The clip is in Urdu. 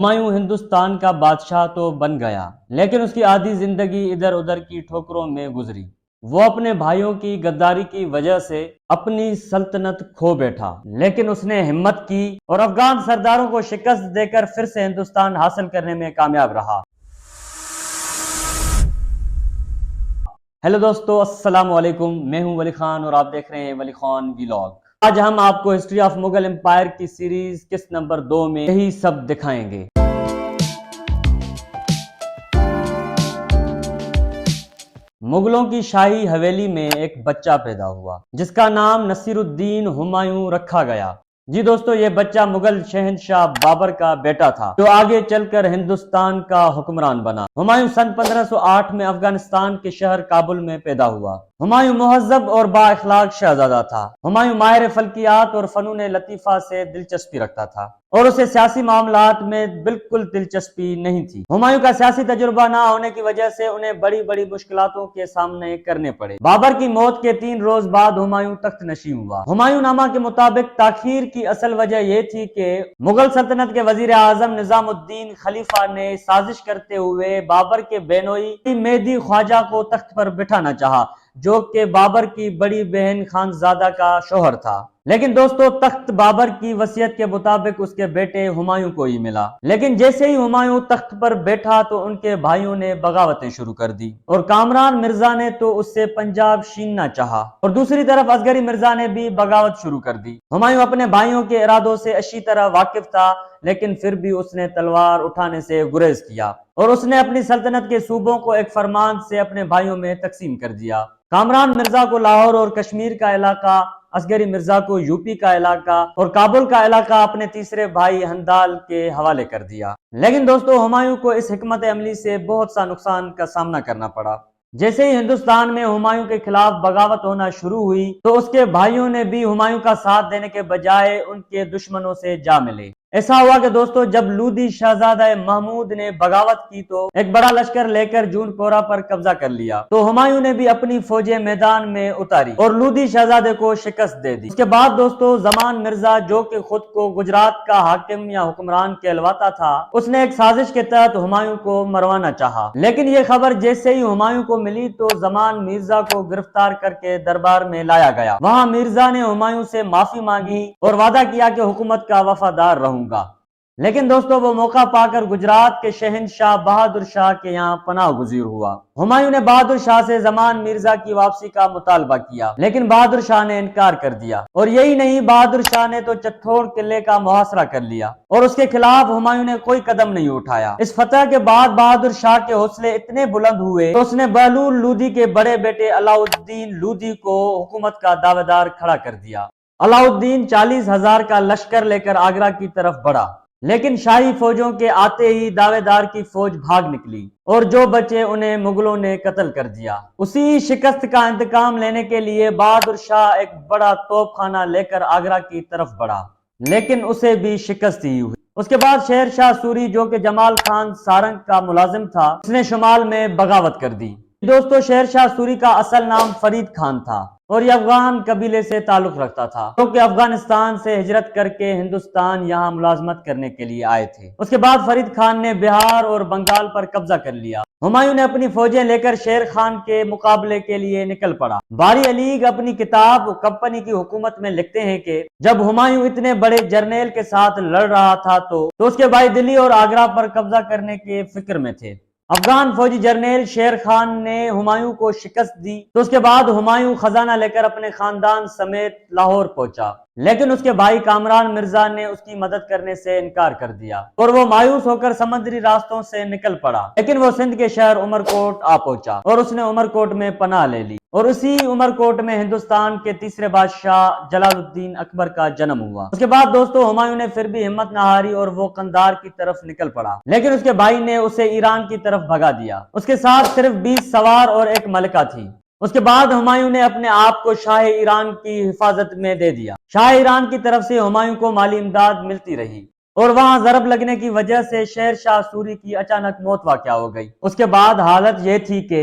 ہمایوں ہندوستان کا بادشاہ تو بن گیا، لیکن اس کی آدھی زندگی ادھر ادھر کی ٹھوکروں میں گزری۔ وہ اپنے بھائیوں کی غداری کی وجہ سے اپنی سلطنت کھو بیٹھا، لیکن اس نے ہمت کی اور افغان سرداروں کو شکست دے کر پھر سے ہندوستان حاصل کرنے میں کامیاب رہا۔ ہیلو دوستو، السلام علیکم، میں ہوں ولی خان اور آپ دیکھ رہے ہیں ولی خان ویلاگ۔ آج ہم آپ کو ہسٹری آف مغل امپائر کی سیریز قسط نمبر 2 میں یہی سب دکھائیں گے۔ مغلوں کی شاہی حویلی میں ایک بچہ پیدا ہوا جس کا نام نصیر الدین ہمایوں رکھا گیا۔ جی دوستو، یہ بچہ مغل شہنشاہ بابر کا بیٹا تھا جو آگے چل کر ہندوستان کا حکمران بنا۔ ہمایوں سن 1508 میں افغانستان کے شہر کابل میں پیدا ہوا۔ ہمایوں مہذب اور با اخلاق شہزادہ تھا۔ ہمایوں ماہر فلکیات اور فنون لطیفہ سے دلچسپی رکھتا تھا اور اسے سیاسی معاملات میں بالکل دلچسپی نہیں تھی۔ ہمایوں کا سیاسی تجربہ نہ ہونے کی وجہ سے انہیں بڑی بڑی مشکلاتوں کے سامنے کرنے پڑے۔ بابر کی موت کے 3 روز بعد ہمایوں تخت نشین ہوا۔ ہمایوں نامہ کے مطابق تاخیر کی اصل وجہ یہ تھی کہ مغل سلطنت کے وزیر اعظم نظام الدین خلیفہ نے سازش کرتے ہوئے بابر کے بینوئی مہدی خواجہ کو تخت پر بٹھانا چاہا، جو کہ بابر کی بڑی بہن خانزادہ کا شوہر تھا۔ لیکن دوستو، تخت بابر کی وصیت کے مطابق اس کے بیٹے ہمایوں کو ہی ملا۔ لیکن جیسے ہی ہمایوں تخت پر بیٹھا تو ان کے بھائیوں نے بغاوتیں شروع کر دی اور کامران مرزا نے تو اس سے پنجاب چھیننا چاہا اور دوسری طرف اصغری مرزا نے بھی بغاوت شروع کر دی۔ ہمایوں اپنے بھائیوں کے ارادوں سے اچھی طرح واقف تھا، لیکن پھر بھی اس نے تلوار اٹھانے سے گریز کیا اور اس نے اپنی سلطنت کے صوبوں کو ایک فرمان سے اپنے بھائیوں میں تقسیم کر دیا۔ کامران مرزا کو لاہور اور کشمیر کا علاقہ، اصغری مرزا کو یوپی کا علاقہ اور کابل کا علاقہ اپنے تیسرے بھائی ہندال کے حوالے کر دیا۔ لیکن دوستو، ہمایوں کو اس حکمت عملی سے بہت سا نقصان کا سامنا کرنا پڑا۔ جیسے ہی ہندوستان میں ہمایوں کے خلاف بغاوت ہونا شروع ہوئی تو اس کے بھائیوں نے بھی ہمایوں کا ساتھ دینے کے بجائے ان کے دشمنوں سے جا ملے۔ ایسا ہوا کہ دوستو، جب لودھی شہزادہ محمود نے بغاوت کی تو ایک بڑا لشکر لے کر جون پورہ پر قبضہ کر لیا تو ہمایوں نے بھی اپنی فوجیں میدان میں اتاری اور لودھی شہزادے کو شکست دے دی۔ اس کے بعد دوستو، زمان مرزا، جو کہ خود کو گجرات کا حاکم یا حکمران کہلواتا تھا، اس نے ایک سازش کے تحت ہمایوں کو مروانا چاہا۔ لیکن یہ خبر جیسے ہی ہمایوں کو ملی تو زمان مرزا کو گرفتار کر کے دربار میں لایا گیا۔ وہاں مرزا نے ہمایوں سے معافی مانگی اور وعدہ کیا کہ حکومت کا وفادار رہوں گا۔ لیکن دوستو، وہ موقع پا کر گجرات کے شہنشاہ بہادر شاہ کے یہاں پناہ گزیر ہوا۔ ہمایوں نے بہادر شاہ سے زمان مرزا کی واپسی کا مطالبہ کیا، لیکن بہادر شاہ نے انکار کر دیا اور یہی نہیں، بہادر شاہ نے تو چتھوڑ قلعے کا محاصرہ کر لیا اور اس کے خلاف ہمایوں نے کوئی قدم نہیں اٹھایا۔ اس فتح کے بعد بہادر شاہ کے حوصلے اتنے بلند ہوئے تو اس نے بہلول لودھی کے بڑے بیٹے علاؤ الدین لودھی کو حکومت کا دعویدار کھڑا کر دیا۔ علاؤ الدین 40,000 کا لشکر لے کر آگرہ کی طرف بڑھا، لیکن شاہی فوجوں کے آتے ہی دعوے دار کی فوج بھاگ نکلی اور جو بچے انہیں مغلوں نے قتل کر دیا۔ اسی شکست کا انتقام لینے کے لیے بہادر شاہ ایک بڑا توپ خانہ لے کر آگرہ کی طرف بڑھا، لیکن اسے بھی شکست ہی ہوئی۔ اس کے بعد شیر شاہ سوری، جو کہ جمال خان سارنگ کا ملازم تھا، اس نے شمال میں بغاوت کر دی۔ دوستو، شیر شاہ سوری کا اصل نام فرید خان تھا اور یہ افغان قبیلے سے تعلق رکھتا تھا، جو کہ افغانستان سے ہجرت کر کے ہندوستان یہاں ملازمت کرنے کے لیے آئے تھے۔ اس کے بعد فرید خان نے بہار اور بنگال پر قبضہ کر لیا۔ ہمایوں نے اپنی فوجیں لے کر شیر خان کے مقابلے کے لیے نکل پڑا۔ باری علیگ اپنی کتاب کمپنی کی حکومت میں لکھتے ہیں کہ جب ہمایوں اتنے بڑے جرنیل کے ساتھ لڑ رہا تھا تو اس کے بھائی دلی اور آگرہ پر قبضہ کرنے کے فکر میں تھے۔ افغان فوجی جرنیل شیر خان نے ہمایوں کو شکست دی تو اس کے بعد ہمایوں خزانہ لے کر اپنے خاندان سمیت لاہور پہنچا، لیکن اس کے بھائی کامران مرزا نے اس کی مدد کرنے سے انکار کر دیا اور وہ مایوس ہو کر سمندری راستوں سے نکل پڑا۔ لیکن وہ سندھ کے شہر عمرکوٹ آ پہنچا اور اس نے عمرکوٹ میں پناہ لے لی اور اسی عمرکوٹ میں ہندوستان کے تیسرے بادشاہ جلال الدین اکبر کا جنم ہوا۔ اس کے بعد دوستو، ہمایوں نے پھر بھی ہمت نہ ہاری اور وہ قندھار کی طرف نکل پڑا، لیکن اس کے بھائی نے اسے ایران کی طرف بھگا دیا۔ اس کے ساتھ صرف 20 سوار اور ایک ملکہ تھی۔ اس کے بعد ہمایوں نے اپنے آپ کو شاہ ایران کی حفاظت میں دے دیا۔ شاہ ایران کی طرف سے ہمایوں کو مالی امداد ملتی رہی اور وہاں ضرب لگنے کی وجہ سے شیر شاہ سوری کی اچانک موت واقع ہو گئی۔ اس کے بعد حالت یہ تھی کہ